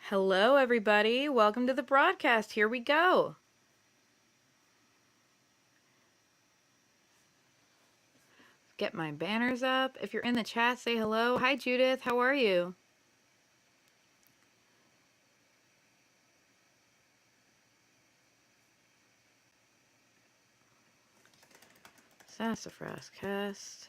Hello, everybody. Welcome to the broadcast. Here we go. Get my banners up. If you're in the chat, say hello. Hi, Judith. How are you? SassafrasCast.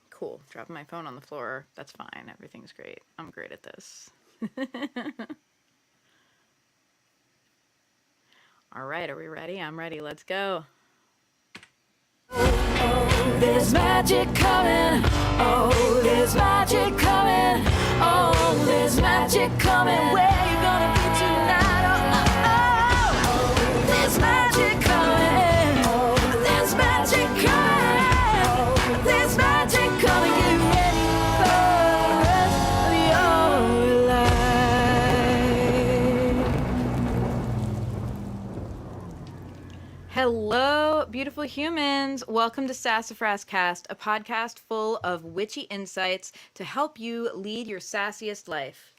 Cool. Dropping my phone on the floor. That's fine. Everything's great. I'm great at this. All right. Are we ready? I'm ready. Let's go. Oh, there's magic coming. Oh, there's magic coming. Oh, there's magic coming. Where you gonna be tonight? Oh, there's magic coming. Oh, there's magic coming. Oh, there's magic coming. Get ready for the rest of your life. Hello, beautiful humans. Welcome to SassafrasCast, a podcast full of witchy insights to help you lead your sassiest life.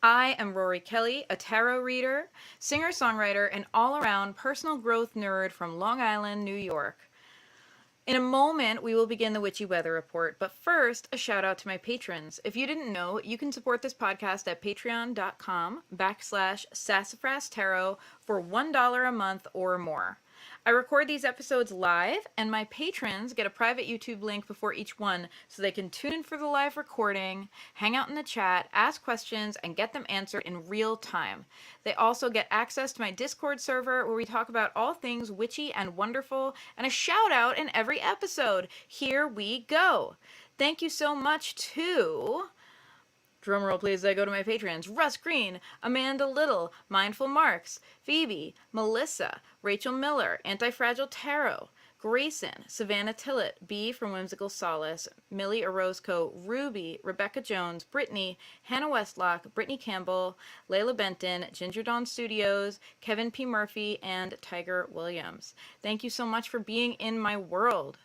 I am Rorie Kelly, a tarot reader, singer-songwriter, and all-around personal growth nerd from Long Island, New York. In a moment, we will begin the Witchy Weather Report, but first, a shout out to my patrons. If you didn't know, you can support this podcast at patreon.com/Sassafras Tarot for $1 a month or more. I record these episodes live, and my patrons get a private YouTube link before each one so they can tune in for the live recording, hang out in the chat, ask questions, and get them answered in real time. They also get access to my Discord server where we talk about all things witchy and wonderful, and a shout out in every episode. Here we go. Thank you so much to... drumroll please, I go to my patrons. Russ Green, Amanda Little, Mindful Marks, Phoebe, Melissa, Rachel Miller, Anti-Fragile Tarot, Grayson, Savannah Tillett, B from Whimsical Solace, Millie Orozco, Ruby, Rebecca Jones, Brittany, Hannah Westlock, Brittany Campbell, Layla Benton, Ginger Dawn Studios, Kevin P. Murphy, and Tiger Williams. Thank you so much for being in my world.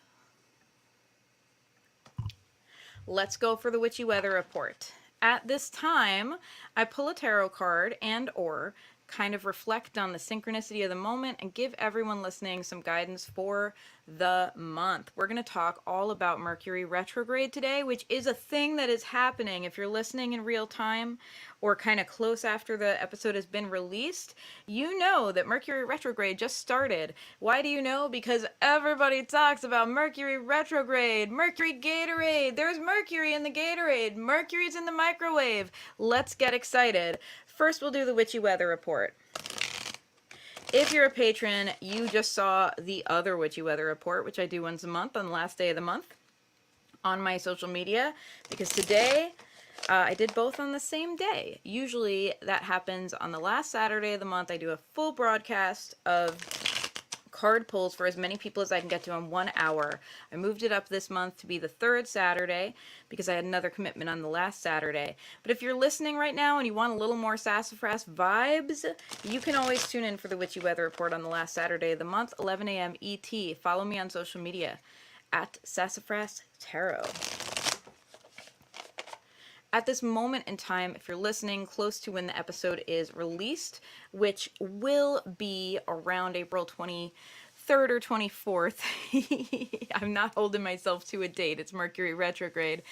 Let's go for the Witchy Weather Report. At this time, I pull a tarot card and or kind of reflect on the synchronicity of the moment and give everyone listening some guidance for the month. We're going to talk all about Mercury Retrograde today, which is a thing that is happening. If you're listening in real time or kind of close after the episode has been released, you know that Mercury Retrograde just started. Why do you know? Because everybody talks about Mercury Retrograde, Mercury Gatorade. There's Mercury in the Gatorade. Mercury's in the microwave. Let's get excited. First, we'll do the Witchy Weather Report. If you're a patron, you just saw the other Witchy Weather Report, which I do once a month on the last day of the month on my social media, because today I did both on the same day. Usually that happens on the last Saturday of the month. I do a full broadcast of card pulls for as many people as I can get to in 1 hour. I moved it up this month to be the third Saturday because I had another commitment on the last Saturday. But if you're listening right now and you want a little more Sassafras vibes, you can always tune in for the Witchy Weather Report on the last Saturday of the month, 11 a.m. ET. Follow me on social media at Sassafras Tarot. At this moment in time, if you're listening close to when the episode is released, which will be around April 23rd or 24th, I'm not holding myself to a date, it's Mercury Retrograde,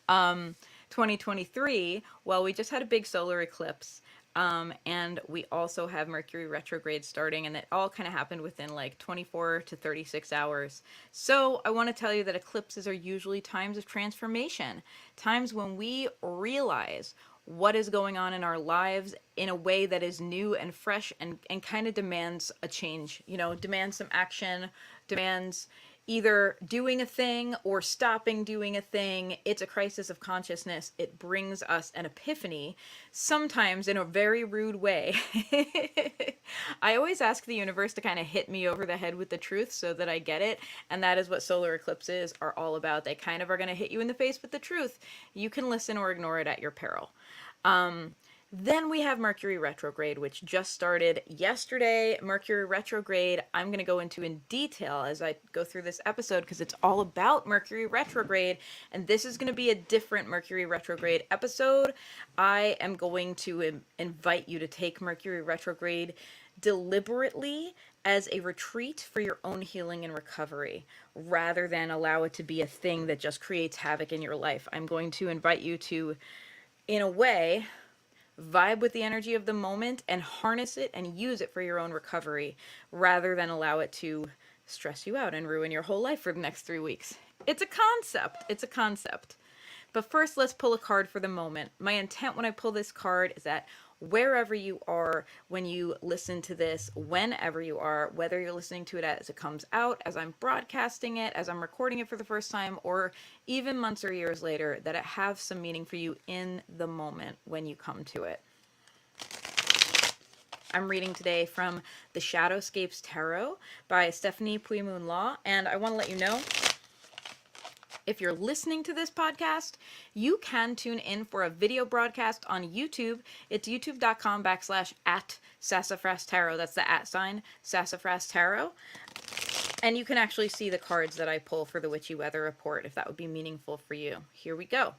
2023, well, we just had a big solar eclipse. And we also have Mercury Retrograde starting, and it all kind of happened within like 24 to 36 hours. So I want to tell you that eclipses are usually times of transformation, times when we realize what is going on in our lives in a way that is new and fresh and kind of demands a change, you know, demands some action, demands either doing a thing or stopping doing a thing. It's a crisis of consciousness. It brings us an epiphany, sometimes in a very rude way. I always ask the universe to kind of hit me over the head with the truth so that I get it, and that is what solar eclipses are all about. They kind of are going to hit you in the face with the truth. You can listen or ignore it at your peril. Then we have Mercury Retrograde, which just started yesterday. Mercury Retrograde, I'm going to go into in detail as I go through this episode because it's all about Mercury Retrograde. And this is going to be a different Mercury Retrograde episode. I am going to invite you to take Mercury Retrograde deliberately as a retreat for your own healing and recovery, rather than allow it to be a thing that just creates havoc in your life. I'm going to invite you to, in a way, vibe with the energy of the moment and harness it and use it for your own recovery rather than allow it to stress you out and ruin your whole life for the next 3 weeks. It's a concept. It's a concept. But first, let's pull a card for the moment. My intent when I pull this card is that wherever you are when you listen to this, whenever you are, whether you're listening to it as it comes out, as I'm broadcasting it, as I'm recording it for the first time, or even months or years later, that it have some meaning for you in the moment when you come to it. I'm reading today from the Shadowscapes Tarot by Stephanie Puy-Moon Law, and I want to let you know, if you're listening to this podcast, you can tune in for a video broadcast on YouTube. It's youtube.com/@Sassafras Tarot. That's the @ Sassafras Tarot. And you can actually see the cards that I pull for the Witchy Weather Report if that would be meaningful for you. Here we go.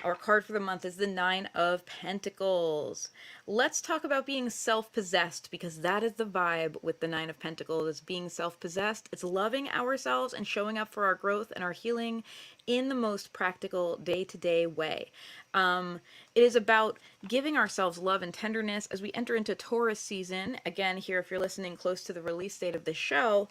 Our card for the month is the 9 of Pentacles. Let's talk about being self-possessed, because that is the vibe with the 9 of Pentacles. It's being self-possessed. It's loving ourselves and showing up for our growth and our healing in the most practical day-to-day way. It is about giving ourselves love and tenderness as we enter into Taurus season. Again, here, if you're listening close to the release date of the show,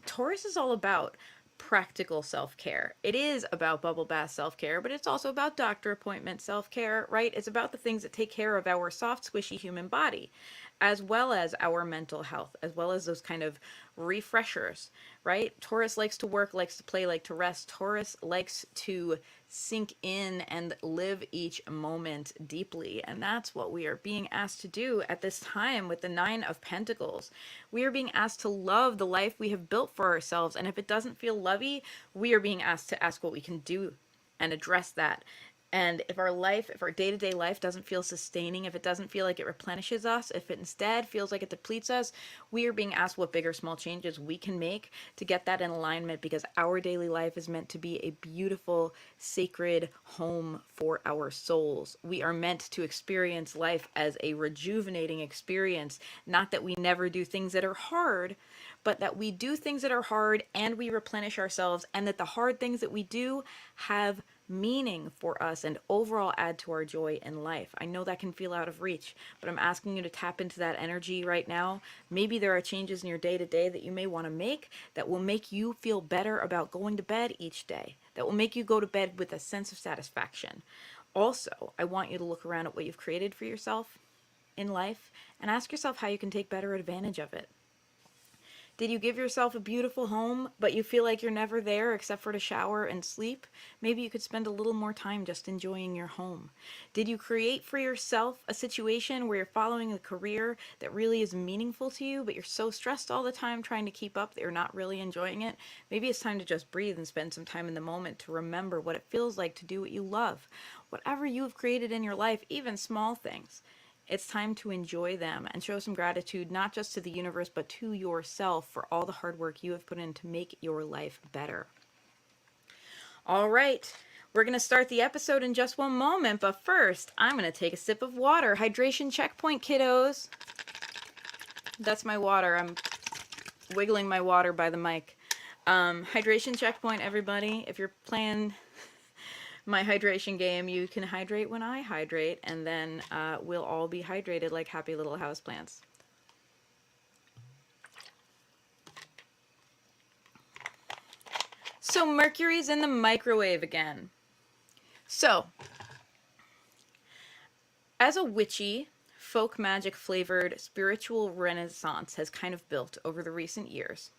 Taurus is all about practical self-care. It is about bubble bath self-care, but it's also about doctor appointment self-care, right? It's about the things that take care of our soft, squishy human body, as well as our mental health, as well as those kind of refreshers, right? Taurus likes to work, likes to play, like to rest. Taurus likes to sink in and live each moment deeply. And that's what we are being asked to do at this time with the 9 of Pentacles. We are being asked to love the life we have built for ourselves. And if it doesn't feel lovey, we are being asked to ask what we can do and address that. And if our day-to-day life doesn't feel sustaining, if it doesn't feel like it replenishes us, if it instead feels like it depletes us, we are being asked what big or small changes we can make to get that in alignment, because our daily life is meant to be a beautiful, sacred home for our souls. We are meant to experience life as a rejuvenating experience, not that we never do things that are hard, but that we do things that are hard and we replenish ourselves, and that the hard things that we do have meaning for us and overall add to our joy in life. I know that can feel out of reach, but I'm asking you to tap into that energy right now. Maybe there are changes in your day-to-day that you may want to make that will make you feel better about going to bed each day, that will make you go to bed with a sense of satisfaction. Also, I want you to look around at what you've created for yourself in life and ask yourself how you can take better advantage of it. Did you give yourself a beautiful home, but you feel like you're never there except for to shower and sleep? Maybe you could spend a little more time just enjoying your home. Did you create for yourself a situation where you're following a career that really is meaningful to you, but you're so stressed all the time trying to keep up that you're not really enjoying it? Maybe it's time to just breathe and spend some time in the moment to remember what it feels like to do what you love. Whatever you've created in your life, even small things, it's time to enjoy them and show some gratitude, not just to the universe, but to yourself for all the hard work you have put in to make your life better. All right, we're going to start the episode in just one moment, but first, I'm going to take a sip of water. Hydration checkpoint, kiddos. That's my water. I'm wiggling my water by the mic. Hydration checkpoint, everybody. If you're playing my hydration game, you can hydrate when I hydrate, and then we'll all be hydrated like happy little houseplants. So Mercury's in the microwave again. So, as a witchy, folk magic flavored spiritual renaissance has kind of built over the recent years,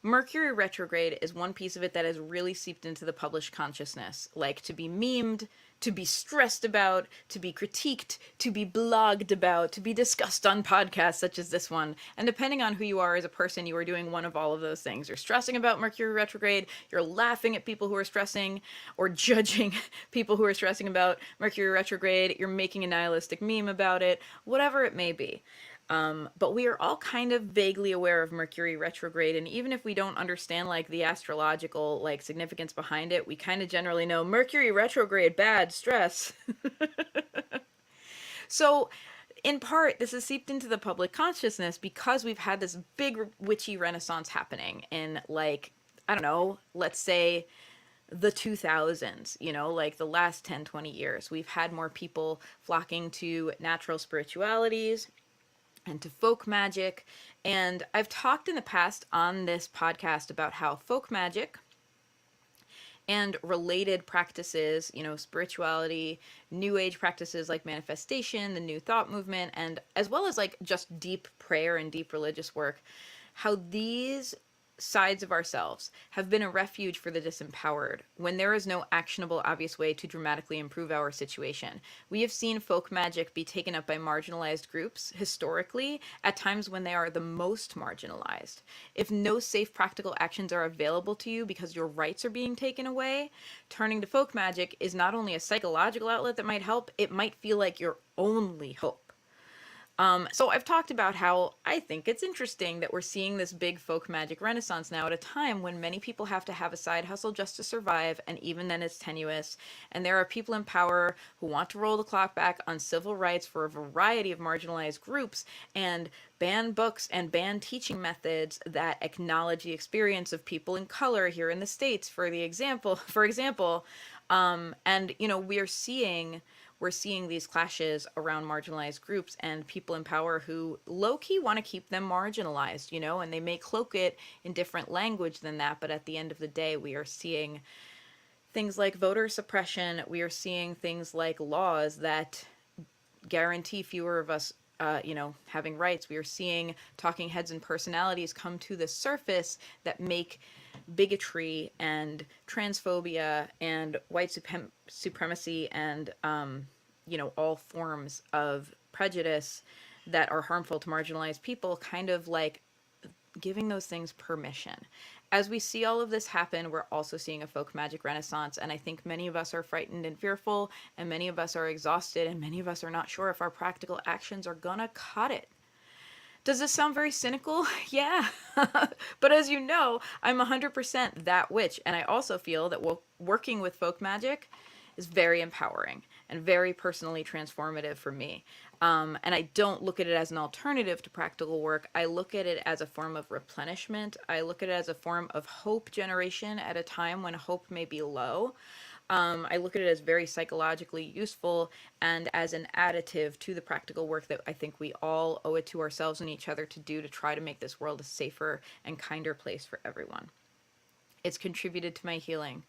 Mercury retrograde is one piece of it that has really seeped into the published consciousness, like to be memed, to be stressed about, to be critiqued, to be blogged about, to be discussed on podcasts such as this one. And depending on who you are as a person, you are doing one of all of those things. You're stressing about Mercury retrograde, you're laughing at people who are stressing, or judging people who are stressing about Mercury retrograde, you're making a nihilistic meme about it, whatever it may be. But we are all kind of vaguely aware of Mercury retrograde, and even if we don't understand like the astrological like significance behind it, we kind of generally know Mercury retrograde, bad, stress. So in part, this has seeped into the public consciousness because we've had this big witchy renaissance happening in, like, I don't know, let's say the 2000s, you know, like the last 10, 20 years. We've had more people flocking to natural spiritualities and to folk magic. And I've talked in the past on this podcast about how folk magic and related practices, you know, spirituality, new age practices like manifestation, the new thought movement, and as well as like just deep prayer and deep religious work, how these sides of ourselves have been a refuge for the disempowered when there is no actionable, obvious way to dramatically improve our situation. We have seen folk magic be taken up by marginalized groups historically at times when they are the most marginalized. If no safe practical actions are available to you because your rights are being taken away, turning to folk magic is not only a psychological outlet that might help, it might feel like your only hope. So I've talked about how I think it's interesting that we're seeing this big folk magic renaissance now at a time when many people have to have a side hustle just to survive, and even then it's tenuous. And there are people in power who want to roll the clock back on civil rights for a variety of marginalized groups and ban books and ban teaching methods that acknowledge the experience of people in color here in the States, for example. And you know, we're seeing these clashes around marginalized groups and people in power who low-key want to keep them marginalized, you know, and they may cloak it in different language than that, but at the end of the day, we are seeing things like voter suppression, we are seeing things like laws that guarantee fewer of us you know, having rights. We are seeing talking heads and personalities come to the surface that make bigotry and transphobia and white supremacy and you know, all forms of prejudice that are harmful to marginalized people, kind of like giving those things permission. As we see all of this happen, we're also seeing a folk magic renaissance, and I think many of us are frightened and fearful, and many of us are exhausted, and many of us are not sure if our practical actions are gonna cut it. Does this sound very cynical? Yeah. But as you know, I'm 100% that witch, and I also feel that working with folk magic is very empowering and very personally transformative for me. And I don't look at it as an alternative to practical work. I look at it as a form of replenishment. I look at it as a form of hope generation at a time when hope may be low. I look at it as very psychologically useful and as an additive to the practical work that I think we all owe it to ourselves and each other to do to try to make this world a safer and kinder place for everyone. It's contributed to my healing.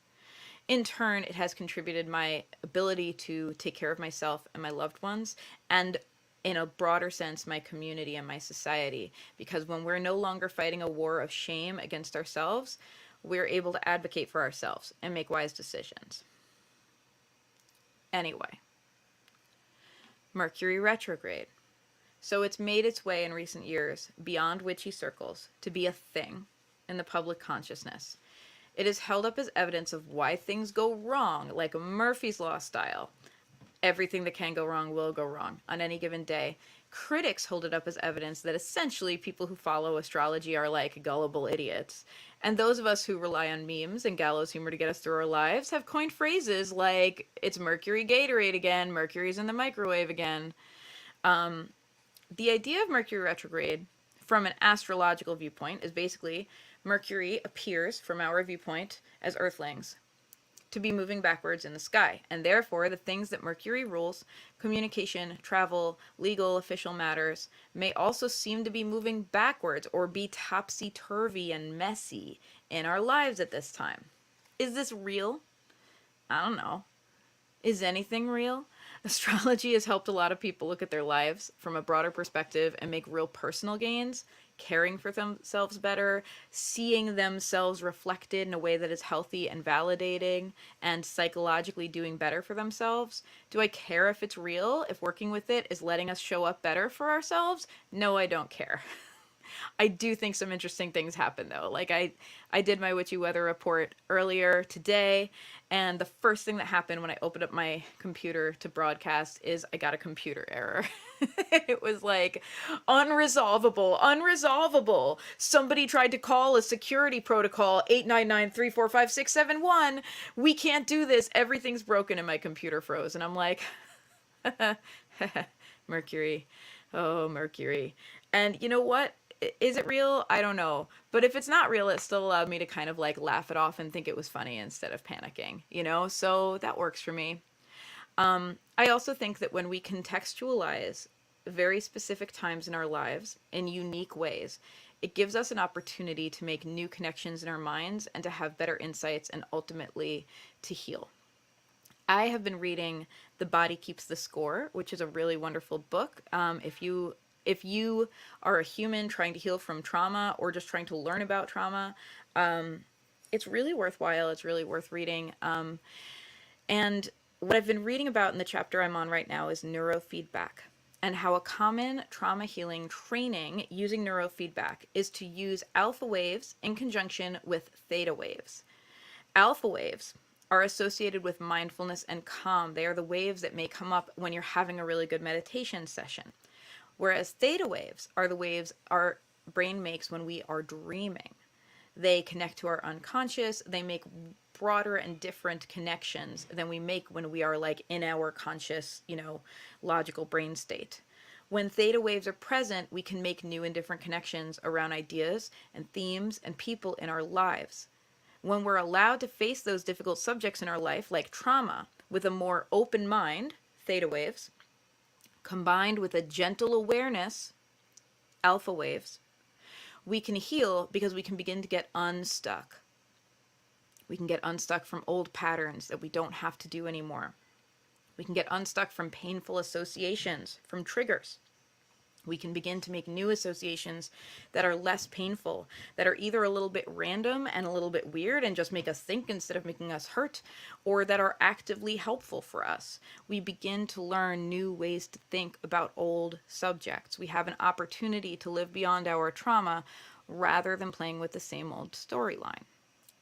In turn, it has contributed my ability to take care of myself and my loved ones, and in a broader sense, my community and my society. Because when we're no longer fighting a war of shame against ourselves, we're able to advocate for ourselves and make wise decisions. Anyway, Mercury retrograde. So it's made its way in recent years beyond witchy circles to be a thing in the public consciousness. It is held up as evidence of why things go wrong, like Murphy's Law style. Everything that can go wrong will go wrong on any given day. Critics hold it up as evidence that essentially people who follow astrology are like gullible idiots. And those of us who rely on memes and gallows humor to get us through our lives have coined phrases like, it's Mercury Gatorade again, Mercury's in the microwave again. The idea of Mercury retrograde from an astrological viewpoint is basically Mercury appears from our viewpoint as earthlings to be moving backwards in the sky, and therefore the things that Mercury rules, communication, travel, legal, official matters, may also seem to be moving backwards or be topsy-turvy and messy in our lives at this time. Is this real? I don't know. Is anything real? Astrology has helped a lot of people look at their lives from a broader perspective and make real personal gains. caring for themselves better, seeing themselves reflected in a way that is healthy and validating, and psychologically doing better for themselves? Do I care if it's real, if working with it is letting us show up better for ourselves? No, I don't care. I do think some interesting things happen though. Like I did my witchy weather report earlier today, and the first thing that happened when I opened up my computer to broadcast is I got a computer error. It was like unresolvable, unresolvable. Somebody tried to call a security protocol 899-345-671. We can't do this. Everything's broken, and my computer froze, and I'm like Mercury. Oh, Mercury. And you know what? Is it real? I don't know. But if it's not real, it still allowed me to kind of like laugh it off and think it was funny instead of panicking, you know? So that works for me. I also think that when we contextualize very specific times in our lives in unique ways, it gives us an opportunity to make new connections in our minds and to have better insights and ultimately to heal. I have been reading The Body Keeps the Score, which is a really wonderful book. If you are a human trying to heal from trauma or just trying to learn about trauma, it's really worthwhile. It's really worth reading. And what I've been reading about in the chapter I'm on right now is neurofeedback, and how a common trauma healing training using neurofeedback is to use alpha waves in conjunction with theta waves. Alpha waves are associated with mindfulness and calm. They are the waves that may come up when you're having a really good meditation session. Whereas theta waves are the waves our brain makes when we are dreaming. They connect to our unconscious. They make broader and different connections than we make when we are like in our conscious, logical brain state. When theta waves are present, we can make new and different connections around ideas and themes and people in our lives. When we're allowed to face those difficult subjects in our life, like trauma, with a more open mind, theta waves, combined with a gentle awareness, alpha waves, we can heal because we can begin to get unstuck. We can get unstuck from old patterns that we don't have to do anymore. We can get unstuck from painful associations, from triggers. We can begin to make new associations that are less painful, that are either a little bit random and a little bit weird and just make us think instead of making us hurt, or that are actively helpful for us. We begin to learn new ways to think about old subjects. We have an opportunity to live beyond our trauma rather than playing with the same old storyline.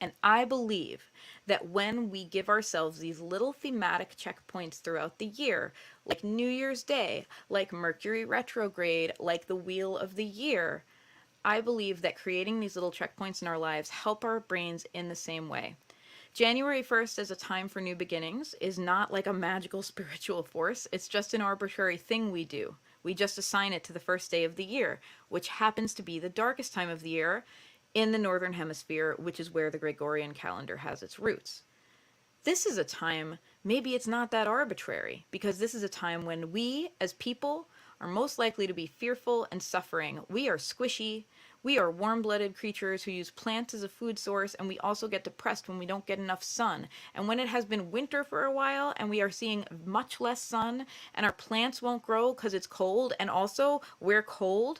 And I believe that when we give ourselves these little thematic checkpoints throughout the year, like New Year's Day, like Mercury Retrograde, like the Wheel of the Year, I believe that creating these little checkpoints in our lives help our brains in the same way. January 1st as a time for new beginnings is not like a magical spiritual force. It's just an arbitrary thing we do. We just assign it to the first day of the year, which happens to be the darkest time of the year in the Northern Hemisphere, which is where the Gregorian calendar has its roots. This is a time, maybe it's not that arbitrary, because this is a time when we, as people, are most likely to be fearful and suffering. We are squishy. We are warm-blooded creatures who use plants as a food source, and we also get depressed when we don't get enough sun. And when it has been winter for a while, and we are seeing much less sun, and our plants won't grow because it's cold, and also we're cold,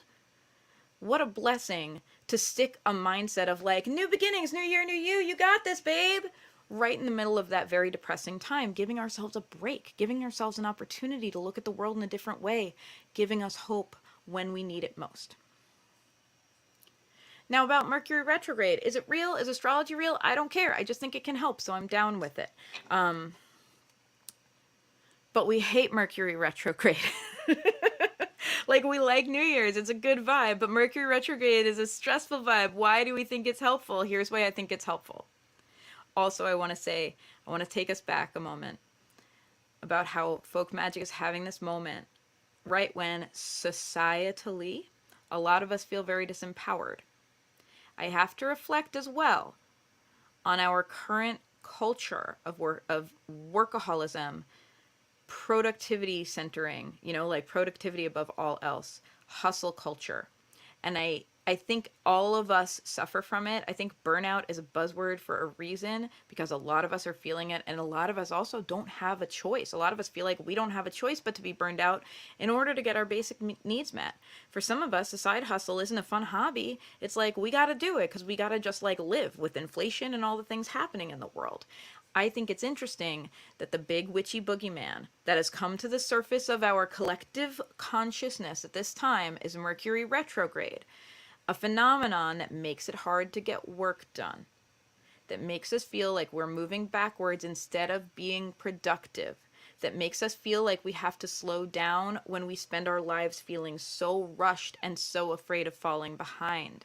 what a blessing to stick a mindset of like, new beginnings, new year, new you got this, babe, right in the middle of that very depressing time, giving ourselves a break, giving ourselves an opportunity to look at the world in a different way, giving us hope when we need it most. Now about Mercury retrograde, is it real? Is astrology real? I don't care. I just think it can help, so I'm down with it. But we hate Mercury retrograde. Like, we like New Year's. It's a good vibe, but Mercury retrograde is a stressful vibe. Why do we think it's helpful? Here's why I think it's helpful. Also, I want to take us back a moment about how folk magic is having this moment right when societally, a lot of us feel very disempowered. I have to reflect as well on our current culture of workaholism, productivity centering, like productivity above all else, hustle culture. And I think all of us suffer from it. I think burnout is a buzzword for a reason because a lot of us are feeling it, and a lot of us also don't have a choice. A lot of us feel like we don't have a choice but to be burned out in order to get our basic needs met. For some of us, a side hustle isn't a fun hobby. It's like we got to do it because we got to just like live with inflation and all the things happening in the world. I think it's interesting that the big witchy boogeyman that has come to the surface of our collective consciousness at this time is Mercury retrograde, a phenomenon that makes it hard to get work done, that makes us feel like we're moving backwards instead of being productive, that makes us feel like we have to slow down when we spend our lives feeling so rushed and so afraid of falling behind.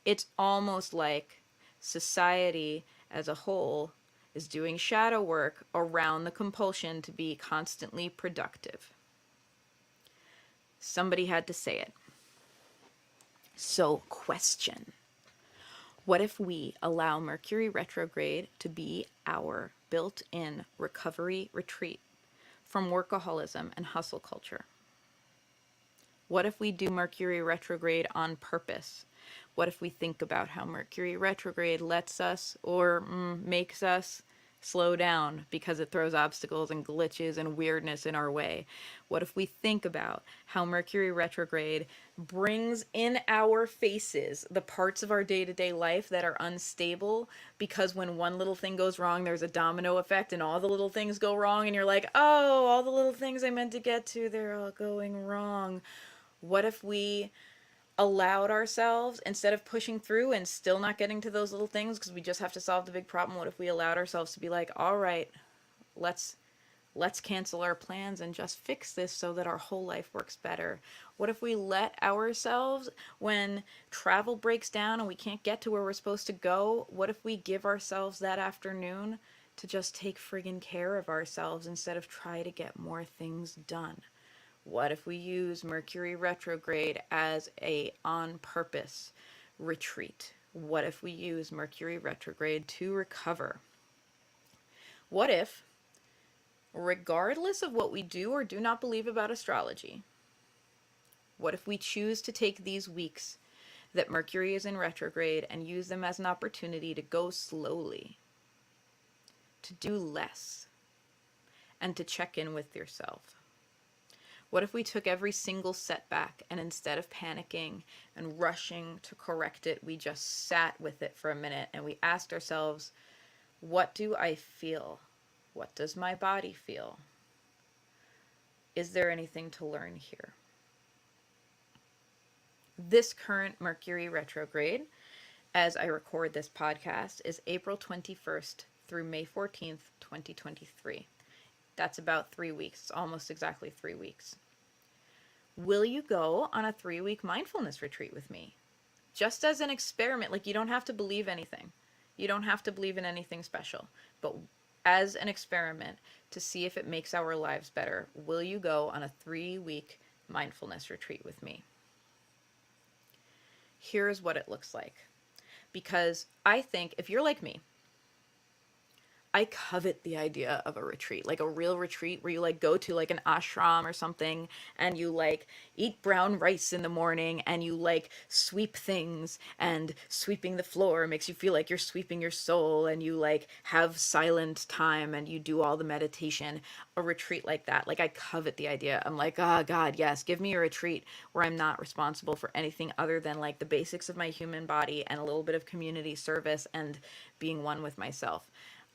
It's almost like society as a whole is doing shadow work around the compulsion to be constantly productive. Somebody had to say it. So, question. What if we allow Mercury retrograde to be our built-in recovery retreat from workaholism and hustle culture? What if we do Mercury retrograde on purpose? What if we think about how Mercury retrograde lets us or makes us slow down because it throws obstacles and glitches and weirdness in our way? What if we think about how Mercury retrograde brings in our faces the parts of our day-to-day life that are unstable, because when one little thing goes wrong, there's a domino effect and all the little things go wrong and you're like, oh, all the little things I meant to get to, they're all going wrong. What if we allowed ourselves, instead of pushing through and still not getting to those little things because we just have to solve the big problem, what if we allowed ourselves to be like, all right, let's cancel our plans and just fix this so that our whole life works better? What if we let ourselves, when travel breaks down and we can't get to where we're supposed to go, what if we give ourselves that afternoon to just take friggin' care of ourselves instead of try to get more things done? What if we use Mercury retrograde as a on-purpose retreat? What if we use Mercury retrograde to recover? What if, regardless of what we do or do not believe about astrology, what if we choose to take these weeks that Mercury is in retrograde and use them as an opportunity to go slowly, to do less, and to check in with yourself? What if we took every single setback and instead of panicking and rushing to correct it, we just sat with it for a minute and we asked ourselves, what do I feel? What does my body feel? Is there anything to learn here? This current Mercury retrograde, as I record this podcast, is April 21st through May 14th, 2023. That's about 3 weeks. It's almost exactly 3 weeks. Will you go on a 3-week mindfulness retreat with me? Just as an experiment. Like, you don't have to believe anything. You don't have to believe in anything special. But as an experiment to see if it makes our lives better, will you go on a 3-week mindfulness retreat with me? Here's what it looks like. Because I think if you're like me, I covet the idea of a retreat, like a real retreat where you like go to like an ashram or something and you like eat brown rice in the morning and you like sweep things, and sweeping the floor makes you feel like you're sweeping your soul, and you like have silent time and you do all the meditation. A retreat like that, like I covet the idea. I'm like, oh God, yes, give me a retreat where I'm not responsible for anything other than like the basics of my human body and a little bit of community service and being one with myself.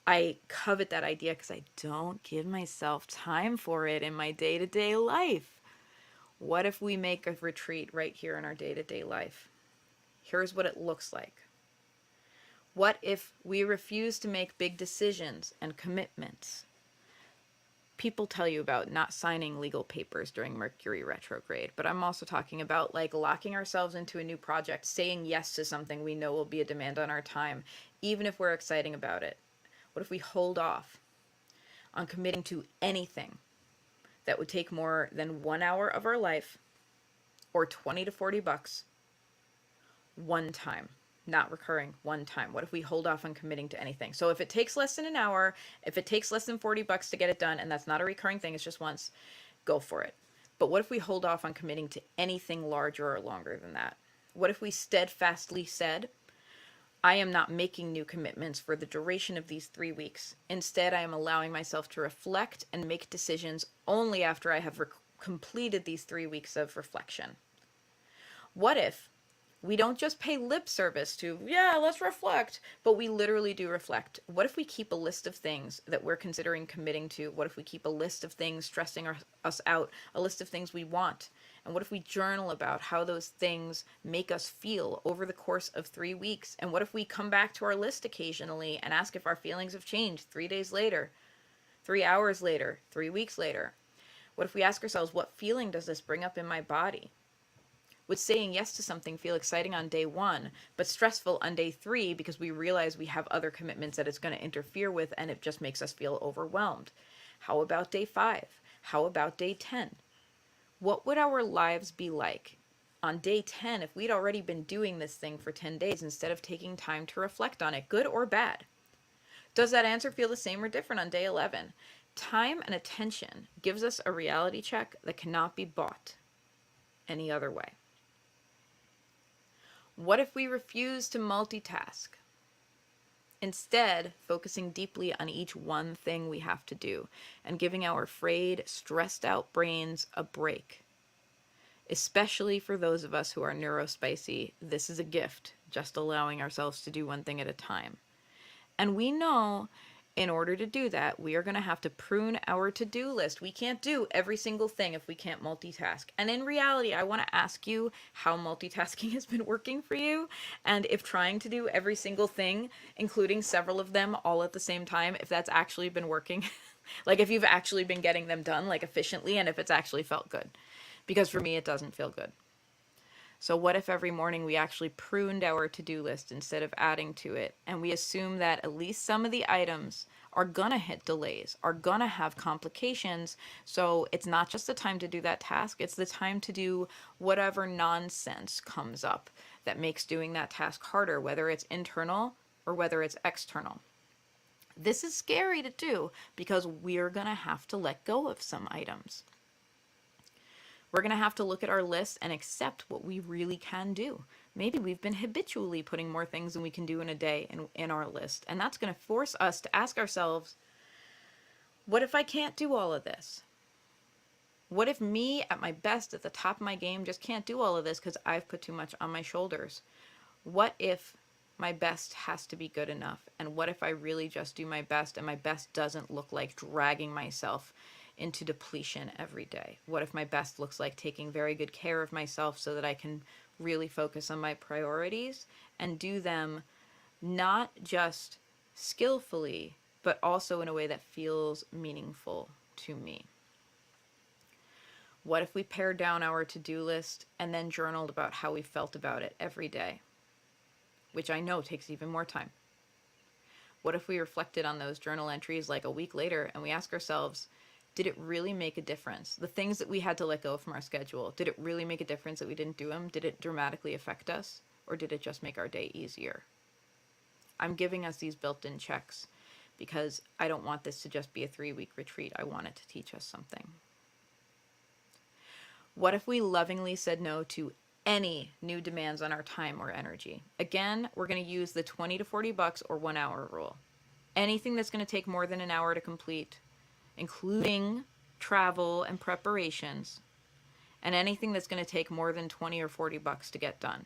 I covet that idea because I don't give myself time for it in my day-to-day life. What if we make a retreat right here in our day-to-day life? Here's what it looks like. What if we refuse to make big decisions and commitments? People tell you about not signing legal papers during Mercury retrograde, but I'm also talking about like locking ourselves into a new project, saying yes to something we know will be a demand on our time, even if we're exciting about it. What if we hold off on committing to anything that would take more than 1 hour of our life or 20 to 40 bucks one time, not recurring, one time? What if we hold off on committing to anything? So if it takes less than an hour, if it takes less than 40 bucks to get it done, and that's not a recurring thing, it's just once, go for it. But what if we hold off on committing to anything larger or longer than that? What if we steadfastly said, I am not making new commitments for the duration of these 3 weeks. Instead, I am allowing myself to reflect and make decisions only after I have completed these 3 weeks of reflection. What if we don't just pay lip service to, yeah, let's reflect, but we literally do reflect? What if we keep a list of things that we're considering committing to? What if we keep a list of things stressing us out, a list of things we want? And what if we journal about how those things make us feel over the course of 3 weeks? And what if we come back to our list occasionally and ask if our feelings have changed 3 days later, 3 hours later, 3 weeks later? What if we ask ourselves, what feeling does this bring up in my body? Would saying yes to something feel exciting on day 1, but stressful on day 3 because we realize we have other commitments that it's going to interfere with and it just makes us feel overwhelmed? How about day 5? How about day 10? What would our lives be like on day 10 if we'd already been doing this thing for 10 days instead of taking time to reflect on it, good or bad? Does that answer feel the same or different on day 11? Time and attention gives us a reality check that cannot be bought any other way. What if we refuse to multitask? Instead, focusing deeply on each one thing we have to do and giving our frayed, stressed out brains a break. Especially for those of us who are neurospicy, this is a gift, just allowing ourselves to do one thing at a time. And we know in order to do that, we are going to have to prune our to-do list. We can't do every single thing if we can't multitask. And in reality, I want to ask you how multitasking has been working for you, and if trying to do every single thing, including several of them all at the same time, if that's actually been working. Like if you've actually been getting them done like efficiently, and if it's actually felt good. Because for me, it doesn't feel good. So what if every morning we actually pruned our to-do list instead of adding to it, and we assume that at least some of the items are gonna hit delays, are gonna have complications, so it's not just the time to do that task, it's the time to do whatever nonsense comes up that makes doing that task harder, whether it's internal or whether it's external. This is scary to do because we're gonna have to let go of some items. We're going to have to look at our list and accept what we really can do. Maybe we've been habitually putting more things than we can do in a day in our list. And that's going to force us to ask ourselves, what if I can't do all of this? What if me at my best, at the top of my game, just can't do all of this because I've put too much on my shoulders? What if my best has to be good enough? And what if I really just do my best and my best doesn't look like dragging myself into depletion every day? What if my best looks like taking very good care of myself so that I can really focus on my priorities and do them not just skillfully, but also in a way that feels meaningful to me? What if we pared down our to-do list and then journaled about how we felt about it every day, which I know takes even more time? What if we reflected on those journal entries like a week later and we ask ourselves, did it really make a difference? The things that we had to let go from our schedule, did it really make a difference that we didn't do them? Did it dramatically affect us? Or did it just make our day easier? I'm giving us these built-in checks because I don't want this to just be a 3-week retreat. I want it to teach us something. What if we lovingly said no to any new demands on our time or energy? Again, we're going to use the $20 to $40 or 1 hour rule. Anything that's going to take more than an hour to complete, including travel and preparations, and anything that's going to take more than $20 or $40 to get done.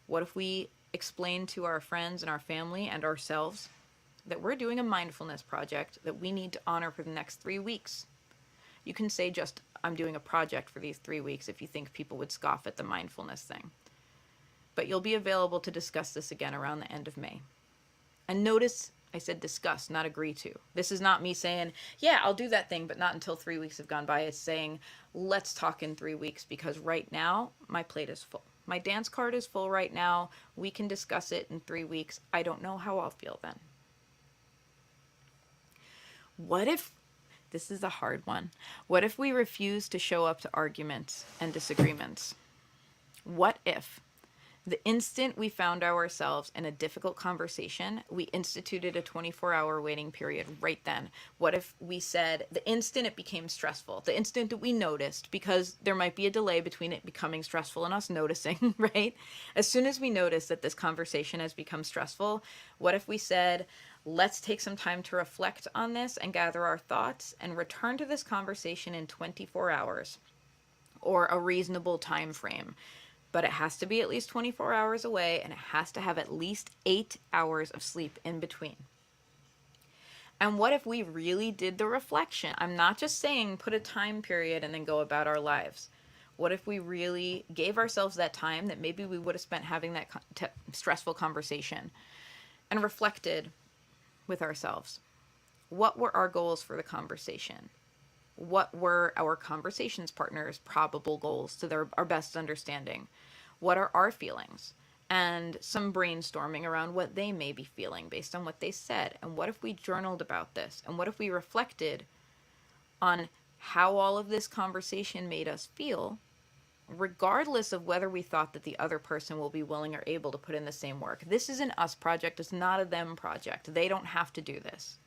What if we explain to our friends and our family and ourselves that we're doing a mindfulness project that we need to honor for the next 3 weeks? You can say just, I'm doing a project for these 3 weeks if you think people would scoff at the mindfulness thing. But you'll be available to discuss this again around the end of May. And notice I said discuss, not agree to. This is not me saying, yeah, I'll do that thing, but not until 3 weeks have gone by. It's saying, let's talk in 3 weeks because right now my plate is full. My dance card is full right now. We can discuss it in 3 weeks. I don't know how I'll feel then. What if, this is a hard one, what if we refuse to show up to arguments and disagreements? What if The instant we found ourselves in a difficult conversation, we instituted a 24-hour waiting period right then. What if we said, the instant it became stressful, the instant that we noticed, because there might be a delay between it becoming stressful and us noticing, right? As soon as we notice that this conversation has become stressful, what if we said, let's take some time to reflect on this and gather our thoughts and return to this conversation in 24 hours or a reasonable time frame. But it has to be at least 24 hours away, and it has to have at least 8 hours of sleep in between. And what if we really did the reflection? I'm not just saying put a time period and then go about our lives. What if we really gave ourselves that time that maybe we would have spent having that stressful conversation and reflected with ourselves? What were our goals for the conversation? What were our conversations partners' probable goals to our best understanding? What are our feelings? And some brainstorming around what they may be feeling based on what they said. And what if we journaled about this? And what if we reflected on how all of this conversation made us feel, regardless of whether we thought that the other person will be willing or able to put in the same work? This is an us project. It's not a them project. They don't have to do this.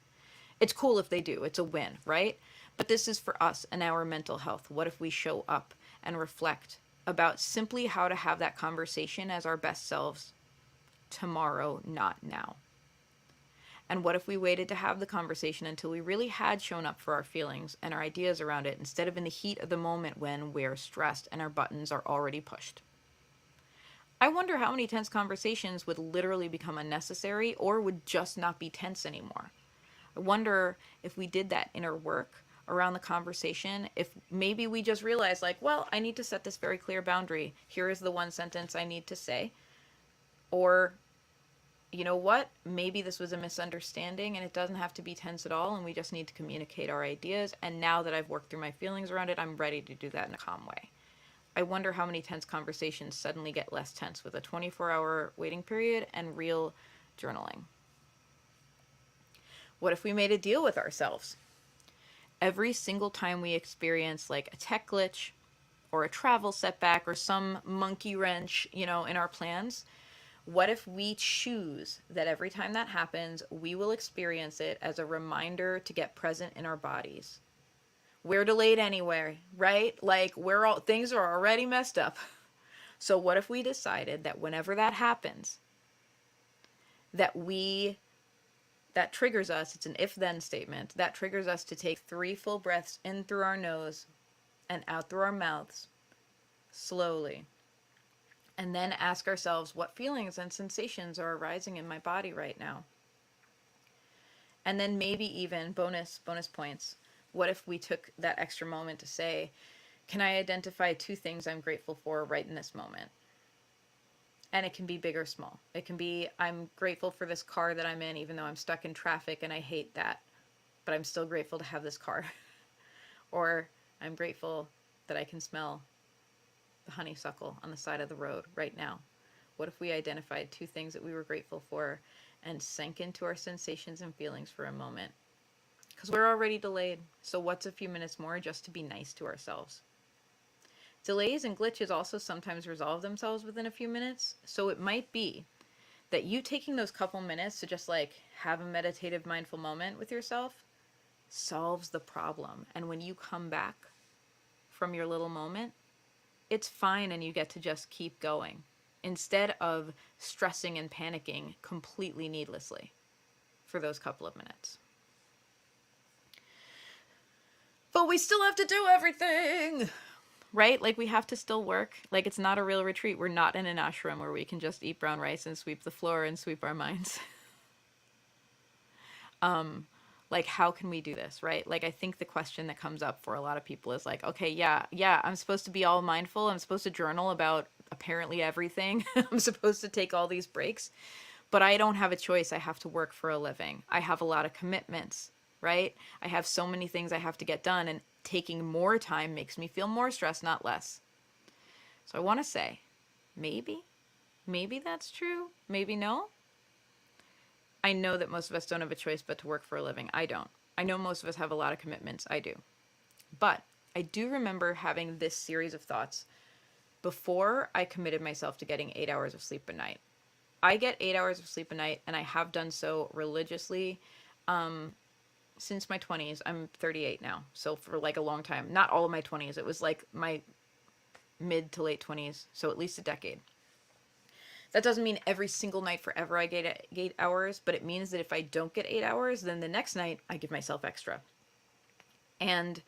It's cool if they do. It's a win, right? But this is for us and our mental health. What if we show up and reflect about simply how to have that conversation as our best selves tomorrow, not now? And what if we waited to have the conversation until we really had shown up for our feelings and our ideas around it, instead of in the heat of the moment when we're stressed and our buttons are already pushed? I wonder how many tense conversations would literally become unnecessary or would just not be tense anymore. I wonder if we did that inner work around the conversation, if maybe we just realized, like, well, I need to set this very clear boundary. Here is the one sentence I need to say. Or, you know what? Maybe this was a misunderstanding and it doesn't have to be tense at all, and we just need to communicate our ideas. And now that I've worked through my feelings around it, I'm ready to do that in a calm way. I wonder how many tense conversations suddenly get less tense with a 24-hour waiting period and real journaling. What if we made a deal with ourselves? Every single time we experience like a tech glitch or a travel setback or some monkey wrench, in our plans, what if we choose that every time that happens, we will experience it as a reminder to get present in our bodies? We're delayed anyway, right? Like things are already messed up. So what if we decided that whenever that happens, that triggers us, it's an if-then statement, that triggers us to take 3 full breaths in through our nose and out through our mouths, slowly. And then ask ourselves, what feelings and sensations are arising in my body right now? And then maybe even bonus points. What if we took that extra moment to say, can I identify 2 things I'm grateful for right in this moment? And it can be big or small. It can be, I'm grateful for this car that I'm in, even though I'm stuck in traffic and I hate that, but I'm still grateful to have this car. Or I'm grateful that I can smell the honeysuckle on the side of the road right now. What if we identified 2 things that we were grateful for and sank into our sensations and feelings for a moment? Because we're already delayed. So what's a few minutes more just to be nice to ourselves? Delays and glitches also sometimes resolve themselves within a few minutes. So it might be that you taking those couple minutes to just like have a meditative mindful moment with yourself solves the problem. And when you come back from your little moment, it's fine and you get to just keep going instead of stressing and panicking completely needlessly for those couple of minutes. But we still have to do everything, right? Like we have to still work. Like it's not a real retreat. We're not in an ashram where we can just eat brown rice and sweep the floor and sweep our minds. Like how can we do this, right? Like I think the question that comes up for a lot of people is like, okay, yeah, I'm supposed to be all mindful. I'm supposed to journal about apparently everything. I'm supposed to take all these breaks, but I don't have a choice. I have to work for a living. I have a lot of commitments, right? I have so many things I have to get done, and taking more time makes me feel more stressed, not less. So I want to say, maybe that's true. Maybe no. I know that most of us don't have a choice but to work for a living. I don't. I know most of us have a lot of commitments. I do. But I do remember having this series of thoughts before I committed myself to getting 8 hours of sleep a night. I get 8 hours of sleep a night, and I have done so religiously since my 20s. I'm 38 now, so for like a long time. Not all of my 20s. It was like my mid to late 20s, so at least a decade. That doesn't mean every single night forever I get 8 hours, but it means that if I don't get 8 hours, then the next night I give myself extra. And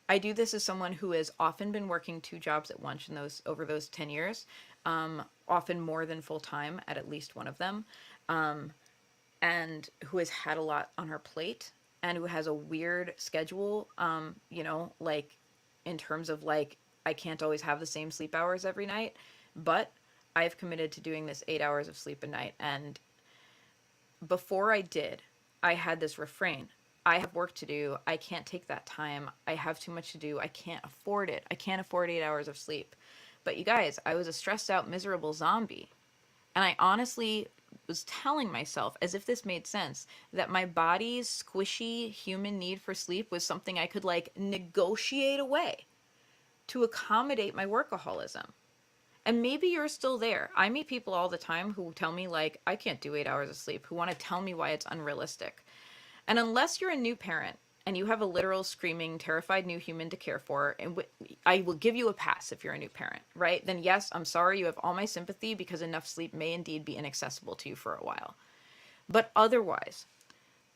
I do this as someone who has often been working two jobs at once in those over those 10 years, often more than full time at least one of them, and who has had a lot on her plate and who has a weird schedule, like in terms of like I can't always have the same sleep hours every night, but I've committed to doing this 8 hours of sleep a night. And before I did, I had this refrain. I have work to do. I can't take that time. I have too much to do. I can't afford it. I can't afford 8 hours of sleep. But you guys, I was a stressed out, miserable zombie. And I honestly was telling myself, as if this made sense, that my body's squishy human need for sleep was something I could like negotiate away to accommodate my workaholism. And maybe you're still there. I meet people all the time who tell me, like, I can't do 8 hours of sleep, who want to tell me why it's unrealistic. And unless you're a new parent and you have a literal screaming, terrified new human to care for, and I will give you a pass if you're a new parent, right? Then yes, I'm sorry, you have all my sympathy because enough sleep may indeed be inaccessible to you for a while. But otherwise,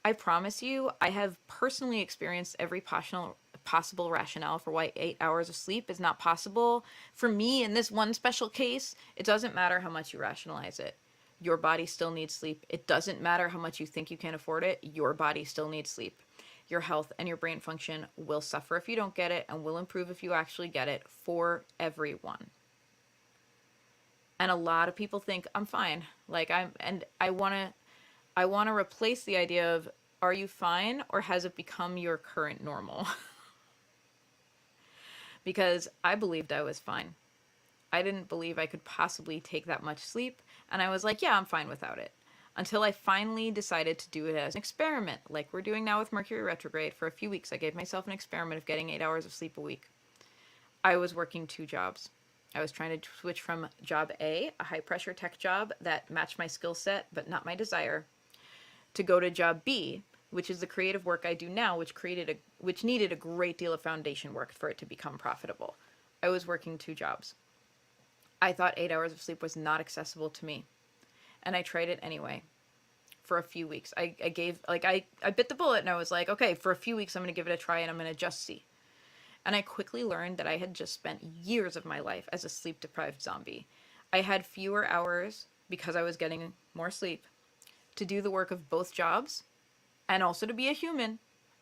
I promise you, I have personally experienced every possible rationale for why 8 hours of sleep is not possible. For me, in this one special case, it doesn't matter how much you rationalize it. Your body still needs sleep. It doesn't matter how much you think you can't afford it. Your body still needs sleep. Your health and your brain function will suffer if you don't get it and will improve if you actually get it for everyone. And a lot of people think I'm fine. I want to replace the idea of are you fine or has it become your current normal? Because I believed I was fine. I didn't believe I could possibly take that much sleep, and I was like, yeah, I'm fine without it. Until I finally decided to do it as an experiment, like we're doing now with Mercury Retrograde. For a few weeks, I gave myself an experiment of getting 8 hours of sleep a week. I was working two jobs. I was trying to switch from job A, a high-pressure tech job that matched my skill set but not my desire, to go to job B, which is the creative work I do now, which needed a great deal of foundation work for it to become profitable. I was working two jobs. I thought 8 hours of sleep was not accessible to me, and I tried it anyway for a few weeks. I bit the bullet and I was like, okay, for a few weeks I'm going to give it a try and I'm going to just see. And I quickly learned that I had just spent years of my life as a sleep-deprived zombie. I had fewer hours because I was getting more sleep to do the work of both jobs and also to be a human.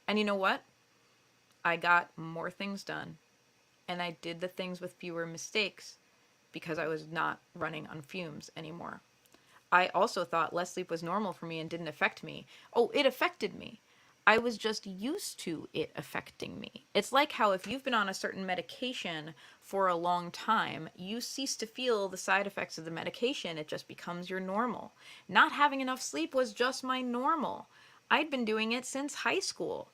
And you know what? I got more things done, and I did the things with fewer mistakes because I was not running on fumes anymore. I also thought less sleep was normal for me and didn't affect me. Oh, it affected me. I was just used to it affecting me. It's like how if you've been on a certain medication for a long time, you cease to feel the side effects of the medication. It just becomes your normal. Not having enough sleep was just my normal. I'd been doing it since high school.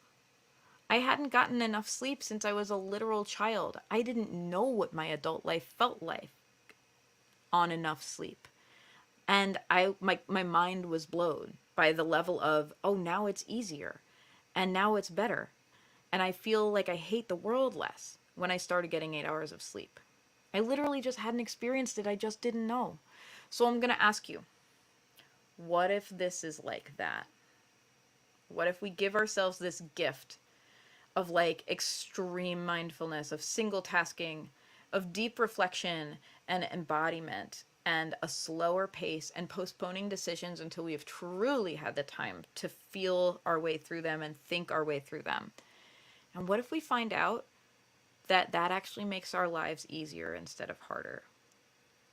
I hadn't gotten enough sleep since I was a literal child. I didn't know what my adult life felt like on enough sleep. And my mind was blown by the level of, oh, now it's easier and now it's better. And I feel like I hate the world less when I started getting 8 hours of sleep. I literally just hadn't experienced it. I just didn't know. So I'm going to ask you, what if this is like that? What if we give ourselves this gift of like extreme mindfulness, of single tasking, of deep reflection and embodiment, and a slower pace, and postponing decisions until we have truly had the time to feel our way through them and think our way through them? And what if we find out that that actually makes our lives easier instead of harder?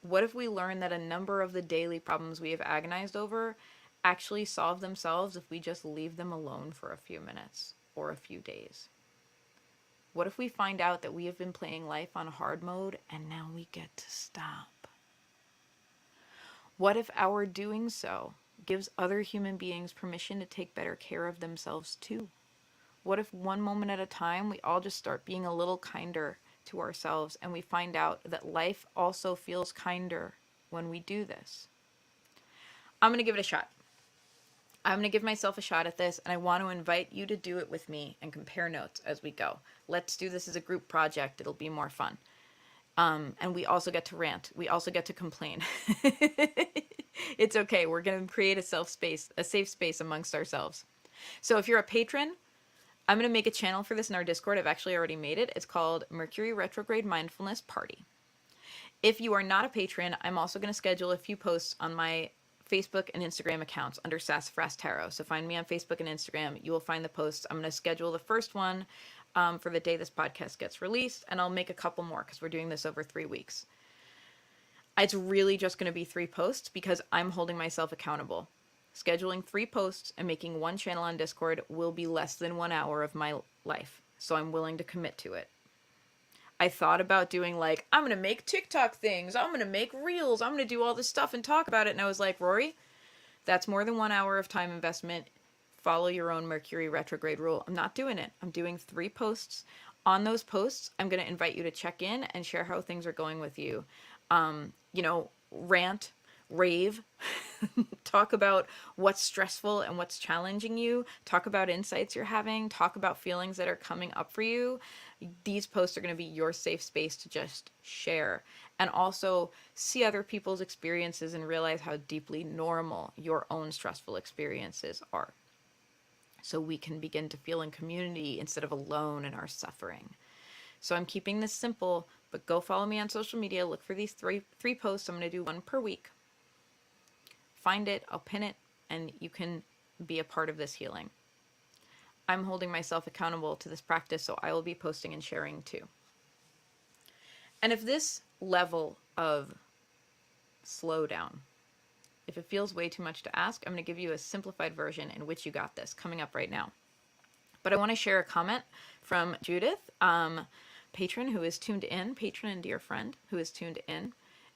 What if we learn that a number of the daily problems we have agonized over actually solve themselves if we just leave them alone for a few minutes or a few days? What if we find out that we have been playing life on hard mode and now we get to stop? What if our doing so gives other human beings permission to take better care of themselves too? What if one moment at a time we all just start being a little kinder to ourselves, and we find out that life also feels kinder when we do this. I'm going to give it a shot. I'm going to give myself a shot at this, and I want to invite you to do it with me and compare notes as we go. Let's do this as a group project. It'll be more fun. And we also get to rant. We also get to complain. It's okay. We're going to create a safe space amongst ourselves. So if you're a patron, I'm going to make a channel for this in our Discord. I've actually already made it. It's called Mercury Retrograde Mindfulness Party. If you are not a patron, I'm also going to schedule a few posts on my Facebook and Instagram accounts under Sassafras Tarot. So find me on Facebook and Instagram. You will find the posts. I'm going to schedule the first one for the day this podcast gets released, and I'll make a couple more because we're doing this over 3 weeks. It's really just going to be 3 posts because I'm holding myself accountable. Scheduling 3 posts and making one channel on Discord will be less than 1 hour of my life, so I'm willing to commit to it. I thought about doing like, I'm going to make TikTok things, I'm going to make reels, I'm going to do all this stuff and talk about it. And I was like, Rorie, that's more than 1 hour of time investment. Follow your own Mercury retrograde rule. I'm not doing it. I'm doing 3 posts. On those posts, I'm going to invite you to check in and share how things are going with you. Rant, rave, talk about what's stressful and what's challenging you, talk about insights you're having, talk about feelings that are coming up for you. These posts are going to be your safe space to just share and also see other people's experiences and realize how deeply normal your own stressful experiences are. So we can begin to feel in community instead of alone in our suffering. So I'm keeping this simple, but go follow me on social media. Look for these three posts. I'm going to do 1 per week. Find it, I'll pin it, and you can be a part of this healing. I'm holding myself accountable to this practice, so I will be posting and sharing too. And if this level of slowdown, if it feels way too much to ask, I'm going to give you a simplified version in which you got this coming up right now. But I want to share a comment from Judith, patron who is tuned in, patron and dear friend who is tuned in.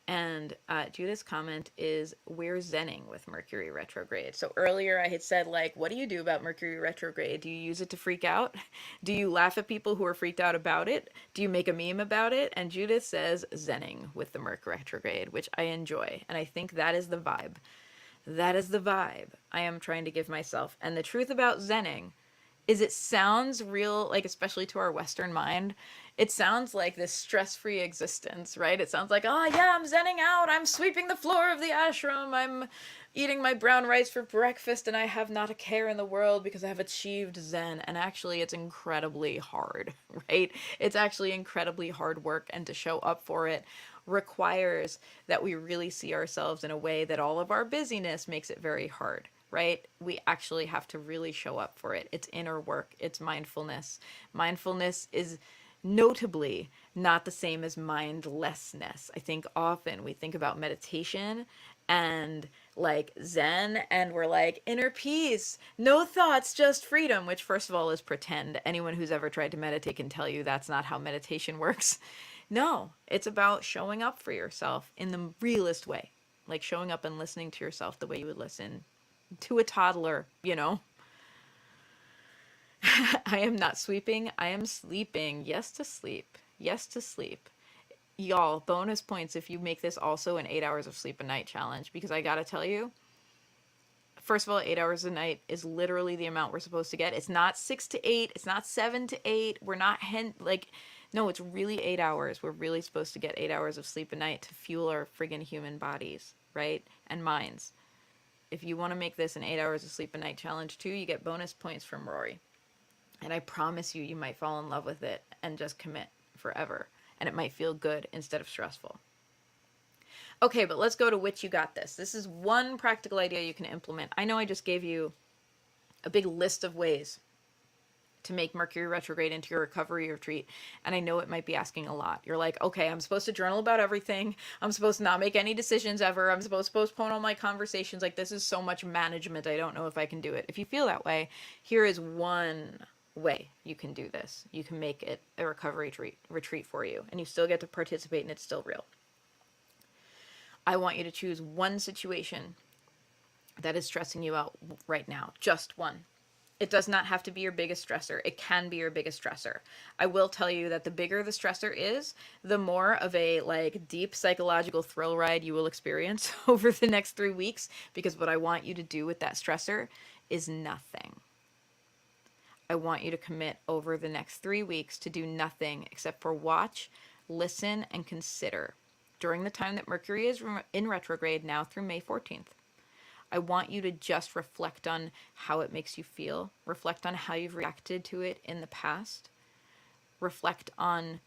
And Judith's comment is, we're zenning with Mercury retrograde. So earlier I had said, like, what do you do about Mercury retrograde? Do you use it to freak out? Do you laugh at people who are freaked out about it? Do you make a meme about it? And Judith says, zenning with the Mercury retrograde, which I enjoy. And I think that is the vibe. That is the vibe I am trying to give myself. And the truth about zenning is it sounds real, like, especially to our Western mind, it sounds like this stress-free existence, right? It sounds like, oh yeah, I'm zenning out, I'm sweeping the floor of the ashram, I'm eating my brown rice for breakfast, and I have not a care in the world because I have achieved zen. And actually, it's incredibly hard, right? It's actually incredibly hard work, and to show up for it requires that we really see ourselves in a way that all of our busyness makes it very hard. Right? We actually have to really show up for it. It's inner work. It's mindfulness. Mindfulness is notably not the same as mindlessness. I think often we think about meditation and like Zen, and we're like, inner peace, no thoughts, just freedom, which first of all is pretend. Anyone who's ever tried to meditate can tell you that's not how meditation works. No, it's about showing up for yourself in the realest way, like showing up and listening to yourself the way you would listen to a toddler, you know. I am not sweeping, I am sleeping. Yes to sleep. Yes to sleep. Y'all, bonus points if you make this also an 8 hours of sleep a night challenge, because I gotta tell you, first of all, 8 hours a night is literally the amount we're supposed to get. It's not 6 to 8, it's not 7 to 8. We're not no, it's really 8 hours. We're really supposed to get 8 hours of sleep a night to fuel our friggin' human bodies, right? And minds. If you want to make this an 8 hours of sleep a night challenge too, you get bonus points from Rorie. And I promise you, you might fall in love with it and just commit forever. And it might feel good instead of stressful. Okay, but let's go to which you got this. This is one practical idea you can implement. I know I just gave you a big list of ways to make Mercury retrograde into your recovery retreat. And I know it might be asking a lot. You're like, okay, I'm supposed to journal about everything. I'm supposed to not make any decisions ever. I'm supposed to postpone all my conversations. Like, this is so much management. I don't know if I can do it. If you feel that way, here is one way you can do this. You can make it a recovery retreat for you, and you still get to participate, and it's still real. I want you to choose one situation that is stressing you out right now. Just one. It does not have to be your biggest stressor. It can be your biggest stressor. I will tell you that the bigger the stressor is, the more of a like deep psychological thrill ride you will experience over the next 3 weeks, because what I want you to do with that stressor is nothing. I want you to commit over the next 3 weeks to do nothing except for watch, listen, and consider during the time that Mercury is in retrograde now through May 14th. I want you to just reflect on how it makes you feel, reflect on how you've reacted to it in the past, reflect on